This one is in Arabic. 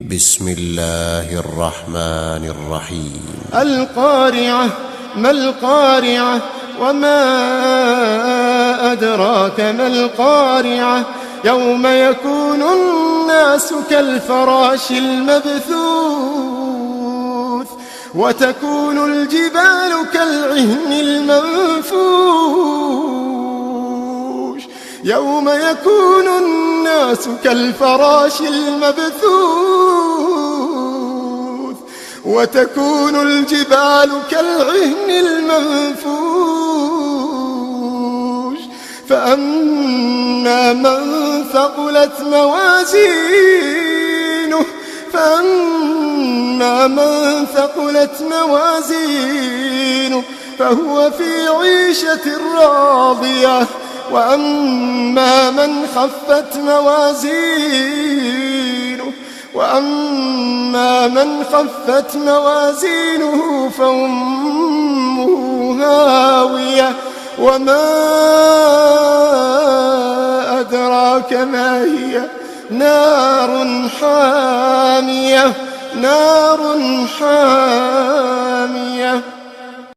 بسم الله الرحمن الرحيم. القارعة. ما القارعة وما أدراك ما القارعة يوم يكون الناس كالفراش المبثوث وتكون الجبال كالعهن المنفوش يوم يكون الناس كالفراش المبثوث وتكون الجبال كالعهن المنفوش فأما من ثقلت موازينه فهو في عيشة راضية وأما من خفت موازينه فأمه هاوية وما أدراك ما هي نار حامية